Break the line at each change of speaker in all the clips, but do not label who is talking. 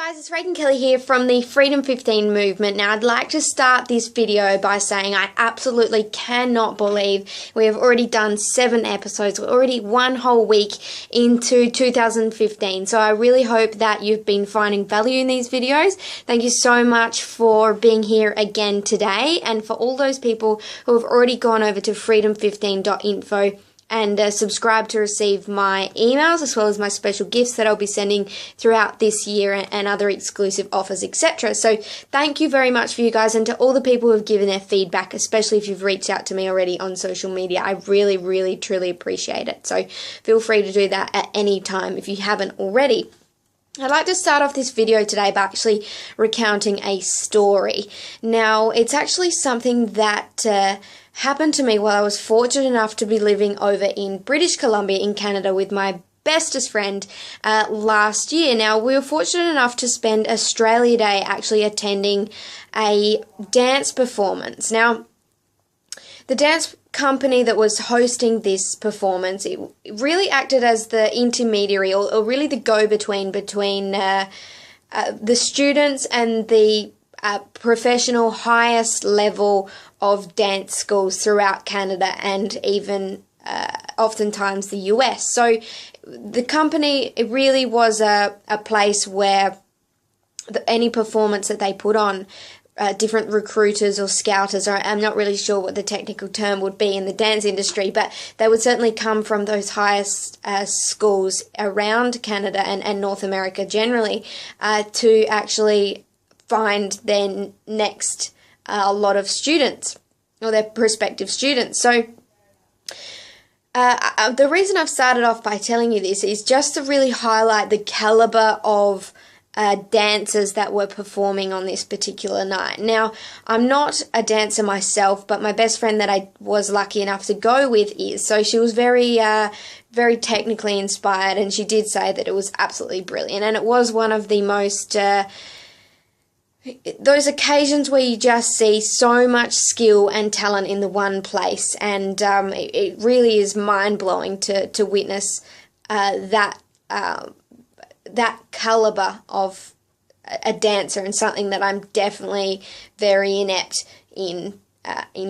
Guys, it's Raegan Kelly here from the Freedom 15 movement. Now, I'd like to start this video by saying I absolutely cannot believe we have already done 7 episodes. We're already one whole week into 2015. So I really hope that you've been finding value in these videos. Thank you so much for being here again today. And for all those people who have already gone over to freedom15.info and subscribe to receive my emails as well as my special gifts that I'll be sending throughout this year and other exclusive offers, etc. So thank you very much for you guys, and to all the people who have given their feedback, especially if you've reached out to me already on social media. I really, truly appreciate it. So feel free to do that at any time if you haven't already. I'd like to start off this video today by actually recounting a story. Now, it's actually something that happened to me while I was fortunate enough to be living over in British Columbia in Canada with my bestest friend last year. Now, we were fortunate enough to spend Australia Day actually attending a dance performance. Now, the dance company that was hosting this performance, it really acted as the intermediary or really the go-between between the students and the professional highest level of dance schools throughout Canada and even oftentimes the US. So the company, it really was a place where any performance that they put on, different recruiters or scouters, or I'm not really sure what the technical term would be in the dance industry, but they would certainly come from those highest schools around Canada and North America generally to actually find their next lot of students or their prospective students. So the reason I've started off by telling you this is just to really highlight the caliber of dancers that were performing on this particular night. Now, I'm not a dancer myself, but my best friend that I was lucky enough to go with is. So she was very technically inspired, and she did say that it was absolutely brilliant. And it was one of the most those occasions where you just see so much skill and talent in the one place, and it really is mind-blowing to witness that caliber of a dancer, and something that I'm definitely very inept in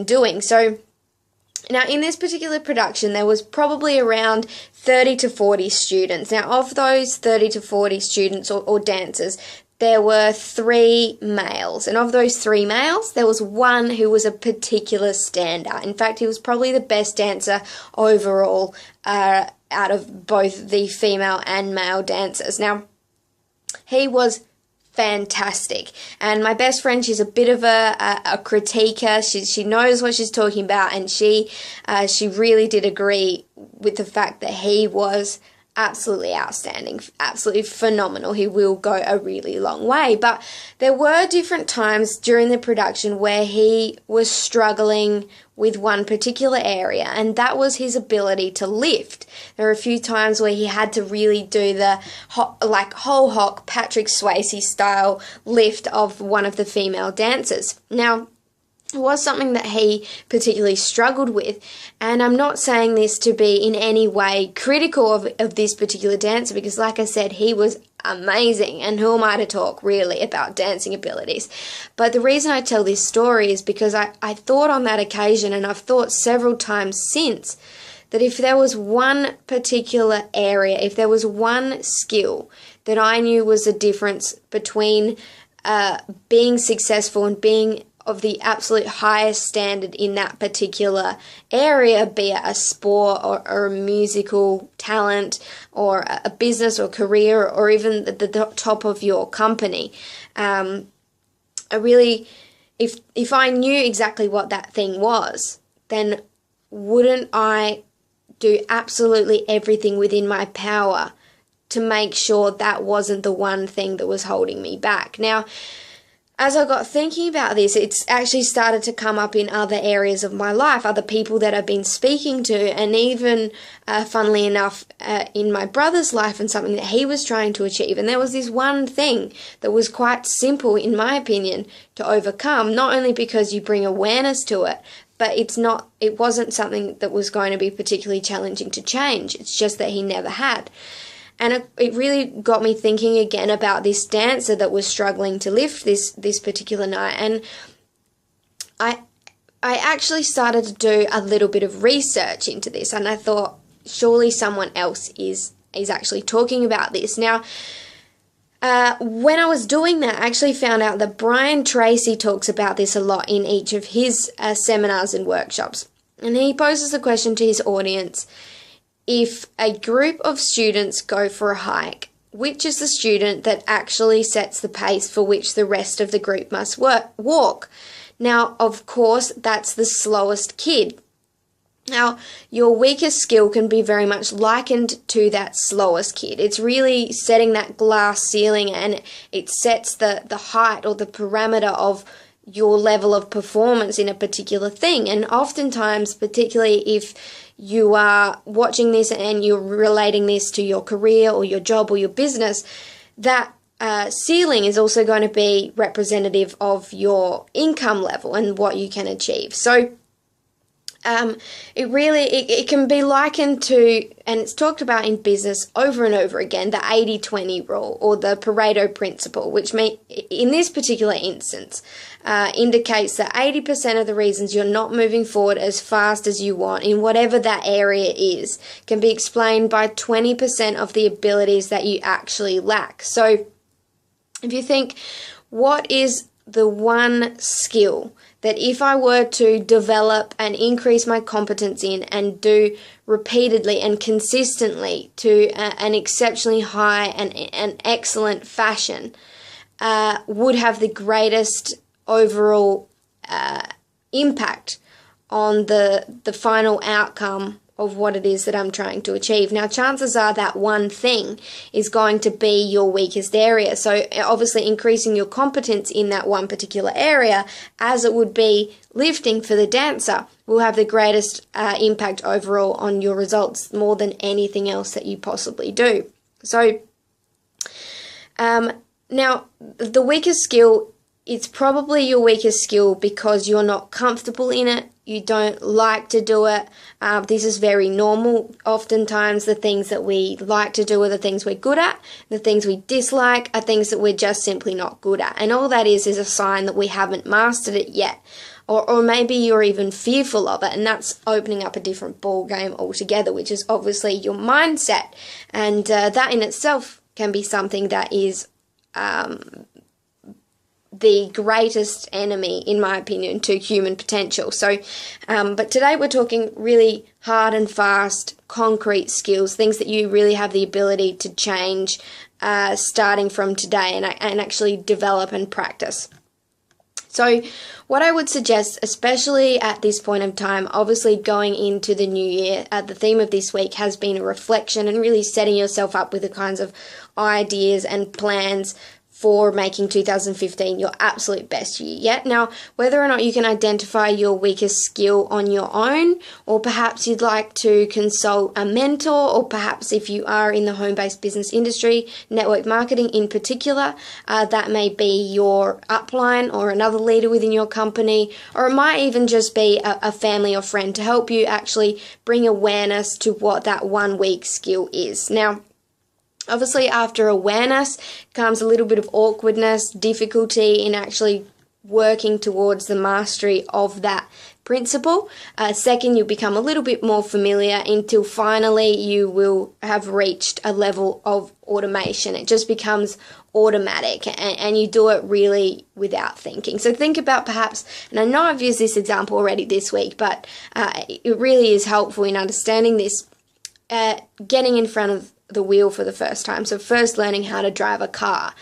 doing. So now, in this particular production, there was probably around 30 to 40 students. Now, of those 30 to 40 students or dancers, there were 3 males, and of those 3 males, there was one who was a particular standout. In fact, he was probably the best dancer overall out of both the female and male dancers. Now, he was fantastic, and my best friend, she's a bit of a critiquer. She knows what she's talking about, and she really did agree with the fact that he was absolutely outstanding, absolutely phenomenal. He will go a really long way. But there were different times during the production where he was struggling with one particular area, and that was his ability to lift. There were a few times where he had to really do the whole hog Patrick Swayze style lift of one of the female dancers. Now, it was something that he particularly struggled with, and I'm not saying this to be in any way critical of this particular dancer, because like I said, he was amazing, and who am I to talk really about dancing abilities. But the reason I tell this story is because I thought on that occasion, and I've thought several times since, that if there was one particular area, if there was one skill that I knew was the difference between being successful and being of the absolute highest standard in that particular area, be it a sport or a musical talent or a business or career or even the top of your company. If I knew exactly what that thing was, then wouldn't I do absolutely everything within my power to make sure that wasn't the one thing that was holding me back? Now, as I got thinking about this, it's actually started to come up in other areas of my life, other people that I've been speaking to, and even, funnily enough, in my brother's life, and something that he was trying to achieve. And there was this one thing that was quite simple, in my opinion, to overcome, not only because you bring awareness to it, but it wasn't something that was going to be particularly challenging to change. It's just that he never had. And it really got me thinking again about this dancer that was struggling to lift this particular night. And I actually started to do a little bit of research into this, and I thought surely someone else is actually talking about this. Now, when I was doing that, I actually found out that Tracy talks about this a lot in each of his seminars and workshops. And he poses the question to his audience: if a group of students go for a hike, which is the student that actually sets the pace for which the rest of the group must walk? Now, of course, that's the slowest kid. Now, your weakest skill can be very much likened to that slowest kid. It's really setting that glass ceiling, and it sets the height or the parameter of your level of performance in a particular thing. And oftentimes, particularly if you are watching this and you're relating this to your career or your job or your business, that ceiling is also going to be representative of your income level and what you can achieve. So it can be likened to, and it's talked about in business over and over again, the 80-20 rule or the Pareto principle, which in this particular instance indicates that 80% of the reasons you're not moving forward as fast as you want in whatever that area is can be explained by 20% of the abilities that you actually lack. So if you think, what is the one skill that if I were to develop and increase my competence in and do repeatedly and consistently to an exceptionally high and excellent fashion, would have the greatest overall impact on the final outcome of what it is that I'm trying to achieve? Now, chances are that one thing is going to be your weakest area. So obviously increasing your competence in that one particular area, as it would be lifting for the dancer, will have the greatest impact overall on your results, more than anything else that you possibly do. So now, the weakest skill, it's probably your weakest skill because you're not comfortable in it. You don't like to do it. This is very normal. Oftentimes the things that we like to do are the things we're good at. The things we dislike are things that we're just simply not good at. And all that is a sign that we haven't mastered it yet. Or maybe you're even fearful of it, and that's opening up a different ball game altogether, which is obviously your mindset. And that in itself can be something that is the greatest enemy, in my opinion, to human potential. So, but today we're talking really hard and fast, concrete skills, things that you really have the ability to change starting from today and actually develop and practice. So what I would suggest, especially at this point of time, obviously going into the new year, the theme of this week has been a reflection and really setting yourself up with the kinds of ideas and plans for making 2015 your absolute best year yet. Now, whether or not you can identify your weakest skill on your own, or perhaps you'd like to consult a mentor, or perhaps if you are in the home-based business industry, network marketing in particular, that may be your upline or another leader within your company, or it might even just be a family or friend to help you actually bring awareness to what that one weak skill is. Now, obviously, after awareness comes a little bit of awkwardness, difficulty in actually working towards the mastery of that principle. Second, you'll become a little bit more familiar until finally you will have reached a level of automation. It just becomes automatic and you do it really without thinking. So think about perhaps, and I know I've used this example already this week, but it really is helpful in understanding this, getting in front of the wheel for the first time. So first, learning how to drive a car.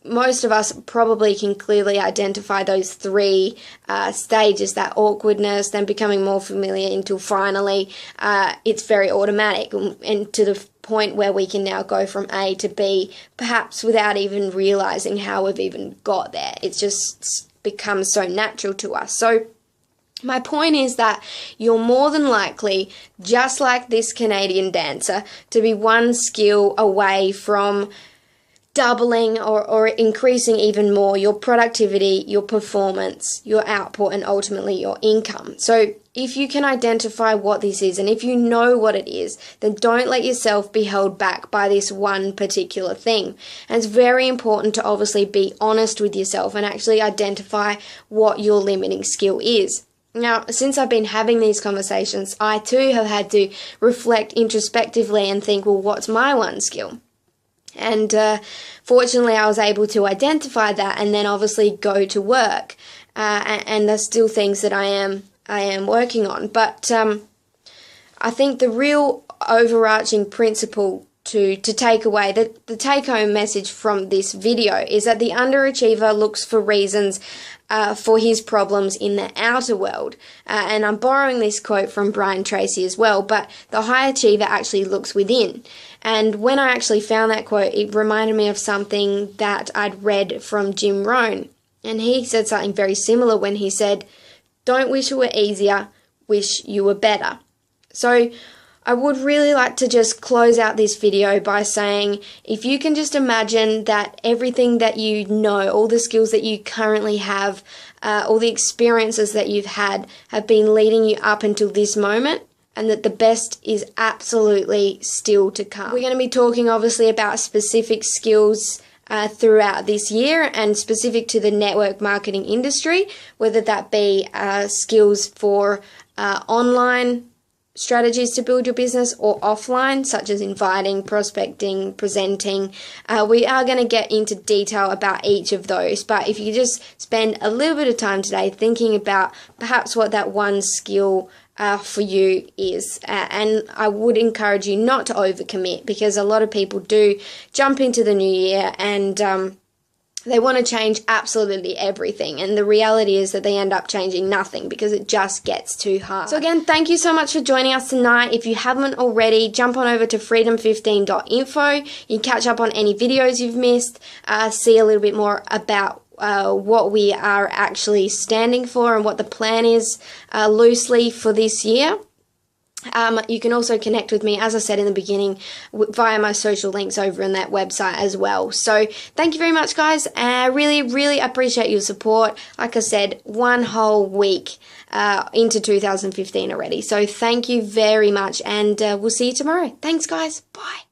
Most of us probably can clearly identify those three stages, that awkwardness, then becoming more familiar until finally it's very automatic and to the point where we can now go from A to B, perhaps without even realizing how we've even got there. It's just becomes so natural to us. So my point is that you're more than likely, just like this Canadian dancer, to be one skill away from doubling or increasing even more your productivity, your performance, your output, and ultimately your income. So if you can identify what this is, and if you know what it is, then don't let yourself be held back by this one particular thing. And it's very important to obviously be honest with yourself and actually identify what your limiting skill is. Now, since I've been having these conversations, I too have had to reflect introspectively and think, well, what's my one skill? And fortunately, I was able to identify that and then obviously go to work. And there's still things that I am working on. But I think the real overarching principle to take away, the take-home message from this video is that the underachiever looks for reasons for his problems in the outer world. And I'm borrowing this quote from Tracy as well, but the high achiever actually looks within. And when I actually found that quote, it reminded me of something that I'd read from Jim Rohn. And he said something very similar when he said, "Don't wish it were easier, wish you were better." So I would really like to just close out this video by saying, if you can just imagine that everything that you know, all the skills that you currently have, all the experiences that you've had have been leading you up until this moment, and that the best is absolutely still to come. We're going to be talking obviously about specific skills throughout this year and specific to the network marketing industry, whether that be skills for online strategies to build your business or offline, such as inviting, prospecting, presenting. We are going to get into detail about each of those, but if you just spend a little bit of time today thinking about perhaps what that one skill for you is, and I would encourage you not to overcommit, because a lot of people do jump into the new year and they want to change absolutely everything, and the reality is that they end up changing nothing because it just gets too hard. So again, thank you so much for joining us tonight. If you haven't already, jump on over to freedom15.info. You can catch up on any videos you've missed, see a little bit more about what we are actually standing for and what the plan is loosely for this year. You can also connect with me, as I said in the beginning, via my social links over in that website as well. So thank you very much, guys. I really appreciate your support. Like I said, one whole week into 2015 already. So thank you very much, and we'll see you tomorrow. Thanks, guys. Bye.